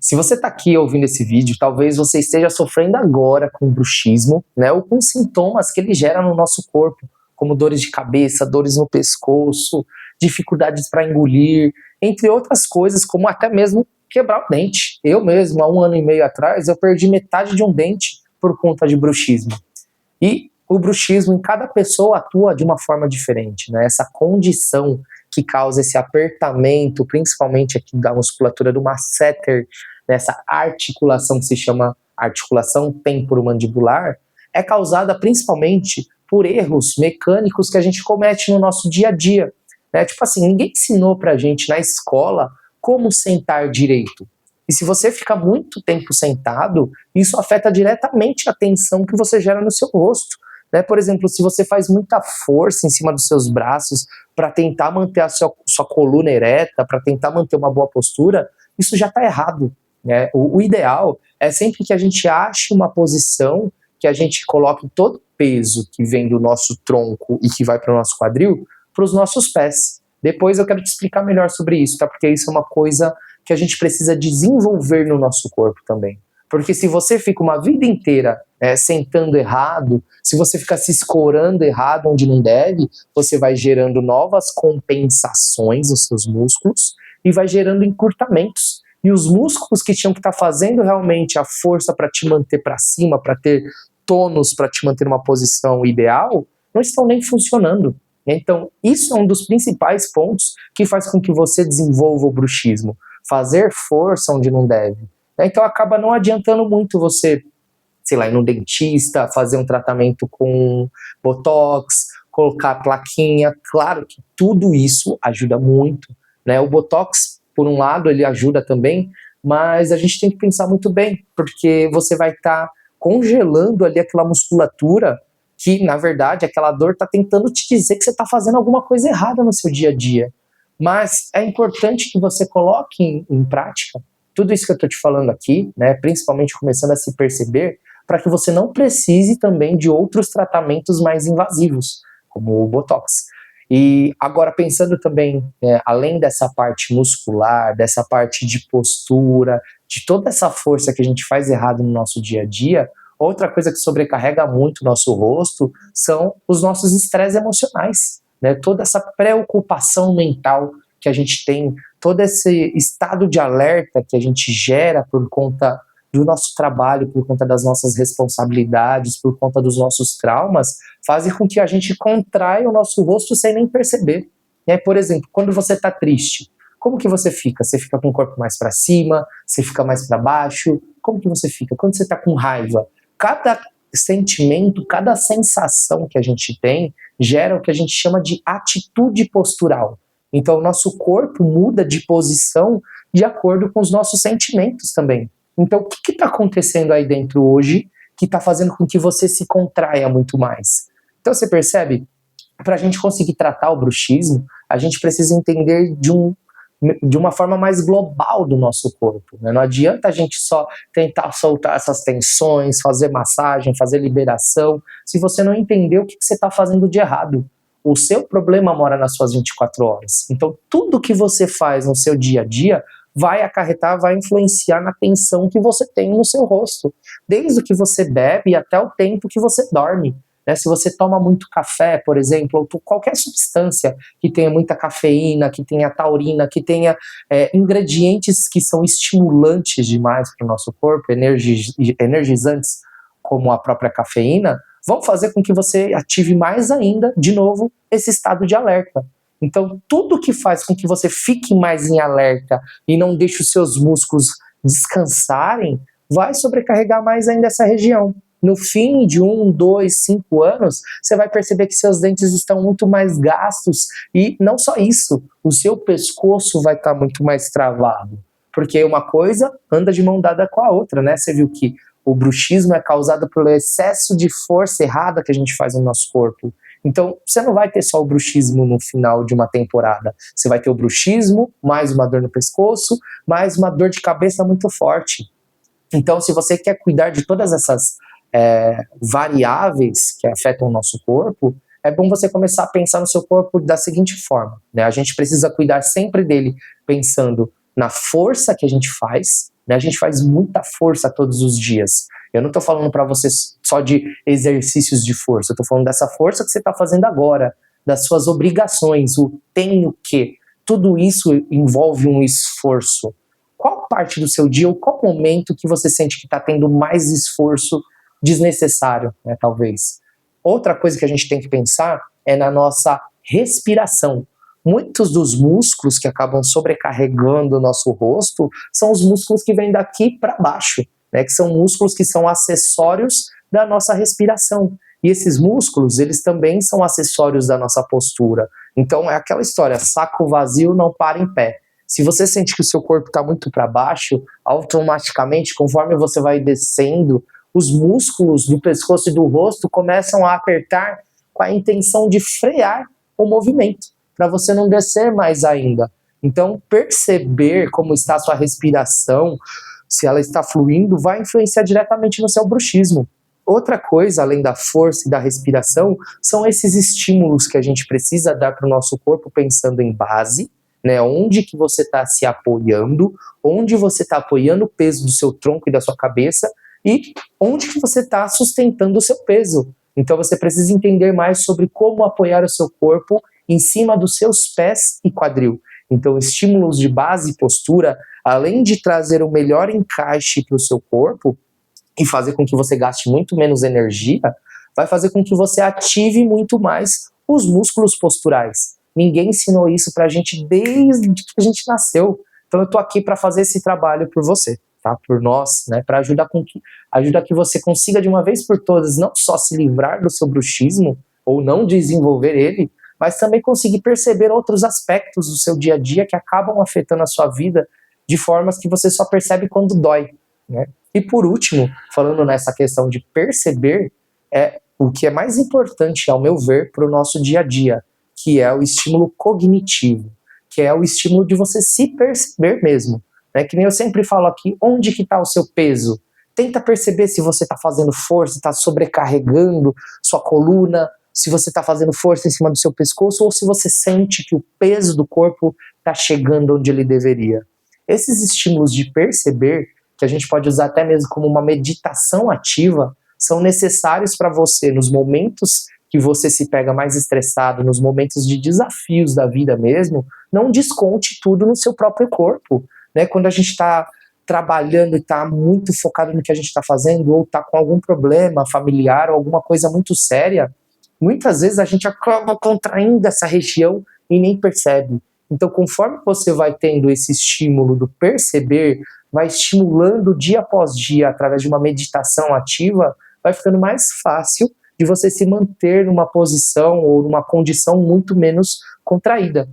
Se você está aqui ouvindo esse vídeo, talvez você esteja sofrendo agora com bruxismo, né, ou com sintomas que ele gera no nosso corpo, como dores de cabeça, dores no pescoço, dificuldades para engolir, entre outras coisas, como até mesmo quebrar o dente. Eu mesmo, há 1 ano e meio atrás, eu perdi metade de um dente por conta de bruxismo. E o bruxismo em cada pessoa atua de uma forma diferente, né? Essa condição que causa esse apertamento, principalmente aqui da musculatura do masseter, nessa articulação que se chama articulação temporomandibular, é causada principalmente por erros mecânicos que a gente comete no nosso dia a dia, né? Tipo assim, ninguém ensinou pra gente na escola como sentar direito. E se você fica muito tempo sentado, isso afeta diretamente a tensão que você gera no seu rosto, né? Por exemplo, se você faz muita força em cima dos seus braços para tentar manter a sua coluna ereta, para tentar manter uma boa postura, isso já está errado, né? O ideal é sempre que a gente ache uma posição que a gente coloque todo o peso que vem do nosso tronco e que vai para o nosso quadril para os nossos pés. Depois eu quero te explicar melhor sobre isso, tá? Porque isso é uma coisa que a gente precisa desenvolver no nosso corpo também. Porque se você fica uma vida inteira sentando errado, se você ficar se escorando errado onde não deve, você vai gerando novas compensações nos seus músculos e vai gerando encurtamentos. E os músculos que tinham que estar fazendo realmente a força para te manter para cima, para ter tônus, para te manter numa posição ideal, não estão nem funcionando. Então, isso é um dos principais pontos que faz com que você desenvolva o bruxismo. Fazer força onde não deve. Então acaba não adiantando muito você, sei lá, ir no dentista, fazer um tratamento com botox, colocar plaquinha. Claro que tudo isso ajuda muito, né? O botox, por um lado, ele ajuda também, mas a gente tem que pensar muito bem, porque você vai estar congelando ali aquela musculatura que, na verdade, aquela dor está tentando te dizer que você está fazendo alguma coisa errada no seu dia a dia. Mas é importante que você coloque em prática tudo isso que eu estou te falando aqui, né, principalmente começando a se perceber, para que você não precise também de outros tratamentos mais invasivos, como o Botox. E agora pensando também, além dessa parte muscular, dessa parte de postura, de toda essa força que a gente faz errado no nosso dia a dia, outra coisa que sobrecarrega muito o nosso rosto são os nossos estresses emocionais, né? Toda essa preocupação mental que a gente tem, todo esse estado de alerta que a gente gera por conta do nosso trabalho, por conta das nossas responsabilidades, por conta dos nossos traumas, fazem com que a gente contraia o nosso rosto sem nem perceber. E aí, por exemplo, quando você está triste, como que você fica? Você fica com o corpo mais para cima? Você fica mais para baixo? Como que você fica? Quando você está com raiva, cada sentimento, cada sensação que a gente tem gera o que a gente chama de atitude postural. Então, o nosso corpo muda de posição de acordo com os nossos sentimentos também. Então, o que está acontecendo aí dentro hoje que está fazendo com que você se contraia muito mais? Então, você percebe? Para a gente conseguir tratar o bruxismo, a gente precisa entender de uma forma mais global do nosso corpo, né? Não adianta a gente só tentar soltar essas tensões, fazer massagem, fazer liberação, se você não entender o que você está fazendo de errado. O seu problema mora nas suas 24 horas. Então, tudo que você faz no seu dia a dia vai acarretar, vai influenciar na tensão que você tem no seu rosto. Desde o que você bebe até o tempo que você dorme. Né? Se você toma muito café, por exemplo, ou qualquer substância que tenha muita cafeína, que tenha taurina, que tenha ingredientes que são estimulantes demais para o nosso corpo, energizantes como a própria cafeína, vão fazer com que você ative mais ainda, de novo, esse estado de alerta. Então, tudo que faz com que você fique mais em alerta e não deixe os seus músculos descansarem, vai sobrecarregar mais ainda essa região. No fim de 1, 2, 5 anos, você vai perceber que seus dentes estão muito mais gastos e não só isso, o seu pescoço vai estar muito mais travado. Porque uma coisa anda de mão dada com a outra, né? Você viu que o bruxismo é causado pelo excesso de força errada que a gente faz no nosso corpo. Então, você não vai ter só o bruxismo no final de uma temporada. Você vai ter o bruxismo, mais uma dor no pescoço, mais uma dor de cabeça muito forte. Então, se você quer cuidar de todas essas variáveis que afetam o nosso corpo, é bom você começar a pensar no seu corpo da seguinte forma, né? A gente precisa cuidar sempre dele pensando na força que a gente faz, né? A gente faz muita força todos os dias. Eu não estou falando para você só de exercícios de força, eu estou falando dessa força que você está fazendo agora, das suas obrigações, o tenho que. Tudo isso envolve um esforço. Qual parte do seu dia ou qual momento que você sente que está tendo mais esforço desnecessário, né, talvez? Outra coisa que a gente tem que pensar é na nossa respiração. Muitos dos músculos que acabam sobrecarregando o nosso rosto são os músculos que vêm daqui para baixo, né, que são músculos que são acessórios da nossa respiração. E esses músculos, eles também são acessórios da nossa postura. Então é aquela história, saco vazio não para em pé. Se você sente que o seu corpo está muito para baixo, automaticamente, conforme você vai descendo, os músculos do pescoço e do rosto começam a apertar com a intenção de frear o movimento, para você não descer mais ainda. Então, perceber como está a sua respiração, se ela está fluindo, vai influenciar diretamente no seu bruxismo. Outra coisa, além da força e da respiração, são esses estímulos que a gente precisa dar para o nosso corpo pensando em base, né? Onde que você está se apoiando, onde você está apoiando o peso do seu tronco e da sua cabeça e onde que você está sustentando o seu peso. Então você precisa entender mais sobre como apoiar o seu corpo em cima dos seus pés e quadril. Então estímulos de base e postura, além de trazer o melhor encaixe para o seu corpo e fazer com que você gaste muito menos energia, vai fazer com que você ative muito mais os músculos posturais. Ninguém ensinou isso pra gente desde que a gente nasceu. Então eu tô aqui para fazer esse trabalho por você, tá? Por nós, né? Para ajudar que você consiga de uma vez por todas não só se livrar do seu bruxismo ou não desenvolver ele, mas também conseguir perceber outros aspectos do seu dia a dia que acabam afetando a sua vida de formas que você só percebe quando dói, né? E por último, falando nessa questão de perceber, o que é mais importante, ao meu ver, para o nosso dia a dia, que é o estímulo cognitivo, que é o estímulo de você se perceber mesmo, né? Que nem eu sempre falo aqui, onde que está o seu peso? Tenta perceber se você está fazendo força, está sobrecarregando sua coluna, se você está fazendo força em cima do seu pescoço, ou se você sente que o peso do corpo está chegando onde ele deveria. Esses estímulos de perceber, que a gente pode usar até mesmo como uma meditação ativa, são necessários para você nos momentos que você se pega mais estressado, nos momentos de desafios da vida mesmo. Não desconte tudo no seu próprio corpo, né? Quando a gente está trabalhando e está muito focado no que a gente está fazendo, ou está com algum problema familiar, ou alguma coisa muito séria, muitas vezes a gente acaba contraindo essa região e nem percebe. Então, conforme você vai tendo esse estímulo do perceber, vai estimulando dia após dia, através de uma meditação ativa, vai ficando mais fácil de você se manter numa posição ou numa condição muito menos contraída.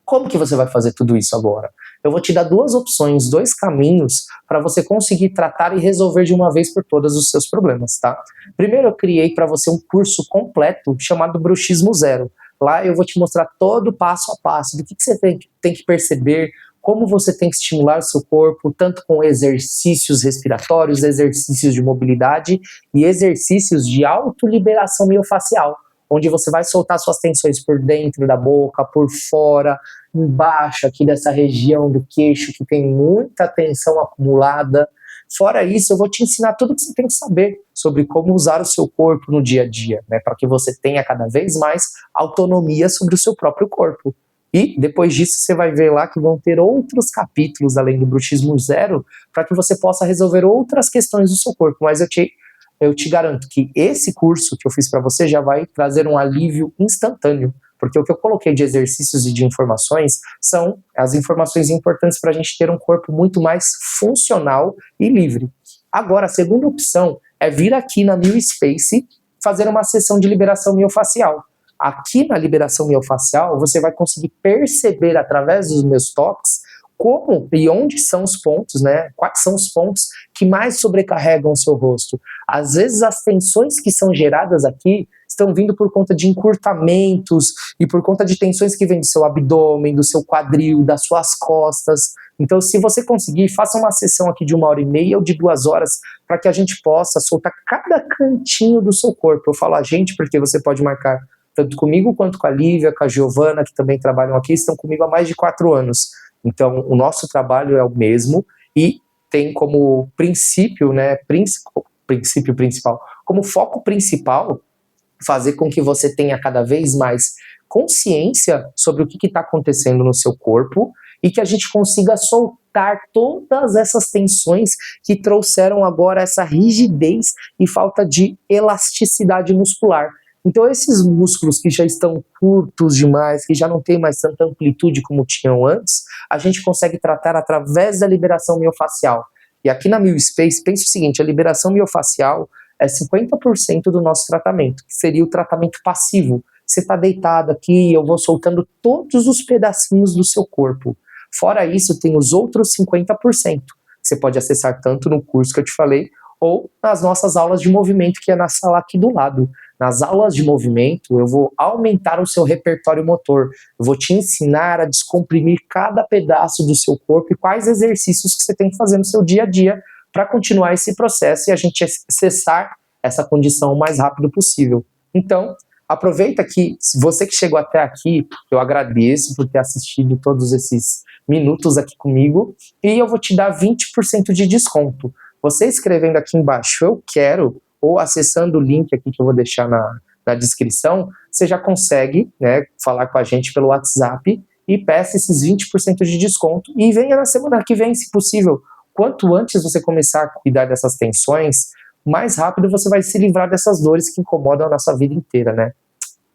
Como que você vai fazer tudo isso agora? Eu vou te dar duas opções, dois caminhos para você conseguir tratar e resolver de uma vez por todas os seus problemas, tá? Primeiro, eu criei para você um curso completo chamado Bruxismo Zero. Lá eu vou te mostrar todo passo a passo do que você tem que perceber, como você tem que estimular o seu corpo, tanto com exercícios respiratórios, exercícios de mobilidade e exercícios de autoliberação miofascial, onde você vai soltar suas tensões por dentro da boca, por fora, embaixo aqui dessa região do queixo que tem muita tensão acumulada. Fora isso, eu vou te ensinar tudo que você tem que saber sobre como usar o seu corpo no dia a dia, né, para que você tenha cada vez mais autonomia sobre o seu próprio corpo. E depois disso você vai ver lá que vão ter outros capítulos além do Bruxismo Zero para que você possa resolver outras questões do seu corpo. Mas eu te garanto que esse curso que eu fiz para você já vai trazer um alívio instantâneo, porque o que eu coloquei de exercícios e de informações são as informações importantes para a gente ter um corpo muito mais funcional e livre. Agora, a segunda opção é vir aqui na New Space fazer uma sessão de liberação miofascial. Aqui na liberação miofascial, você vai conseguir perceber através dos meus toques como e onde são os pontos, né? Quais são os pontos que mais sobrecarregam o seu rosto. Às vezes as tensões que são geradas aqui estão vindo por conta de encurtamentos e por conta de tensões que vêm do seu abdômen, do seu quadril, das suas costas. Então, se você conseguir, faça uma sessão aqui de 1h30 ou de 2 horas para que a gente possa soltar cada cantinho do seu corpo. Eu falo a gente porque você pode marcar tanto comigo quanto com a Lívia, com a Giovana, que também trabalham aqui, estão comigo há mais de 4 anos. Então, o nosso trabalho é o mesmo e tem como princípio, né, princípio principal, como foco principal, fazer com que você tenha cada vez mais consciência sobre o que está acontecendo no seu corpo e que a gente consiga soltar todas essas tensões que trouxeram agora essa rigidez e falta de elasticidade muscular. Então esses músculos que já estão curtos demais, que já não tem mais tanta amplitude como tinham antes, a gente consegue tratar através da liberação miofascial. E aqui na MioSpace, pense o seguinte, a liberação miofascial é 50% do nosso tratamento, que seria o tratamento passivo. Você está deitado aqui, eu vou soltando todos os pedacinhos do seu corpo. Fora isso, tem os outros 50%, que você pode acessar tanto no curso que eu te falei, ou nas nossas aulas de movimento, que é na sala aqui do lado. Nas aulas de movimento, eu vou aumentar o seu repertório motor, eu vou te ensinar a descomprimir cada pedaço do seu corpo e quais exercícios que você tem que fazer no seu dia a dia para continuar esse processo e a gente acessar essa condição o mais rápido possível. Então, aproveita que você que chegou até aqui, eu agradeço por ter assistido todos esses minutos aqui comigo e eu vou te dar 20% de desconto. Você escrevendo aqui embaixo, eu quero, ou acessando o link aqui que eu vou deixar na descrição, você já consegue, né, falar com a gente pelo WhatsApp e peça esses 20% de desconto e venha na semana que vem, se possível. Quanto antes você começar a cuidar dessas tensões, mais rápido você vai se livrar dessas dores que incomodam a nossa vida inteira, né?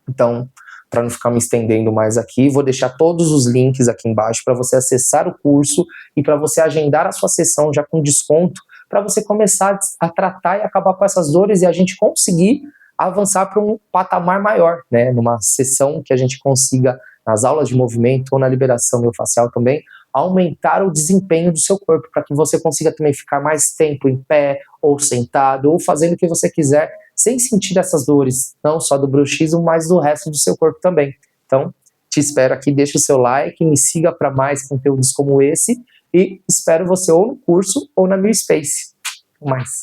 Então, para não ficar me estendendo mais aqui, vou deixar todos os links aqui embaixo para você acessar o curso e para você agendar a sua sessão já com desconto, para você começar a tratar e acabar com essas dores e a gente conseguir avançar para um patamar maior, né? Numa sessão que a gente consiga, nas aulas de movimento ou na liberação miofascial também, aumentar o desempenho do seu corpo, para que você consiga também ficar mais tempo em pé, ou sentado, ou fazendo o que você quiser, sem sentir essas dores, não só do bruxismo, mas do resto do seu corpo também. Então, te espero aqui, deixa o seu like, me siga para mais conteúdos como esse, e espero você ou no curso ou na MioSpace. Mais.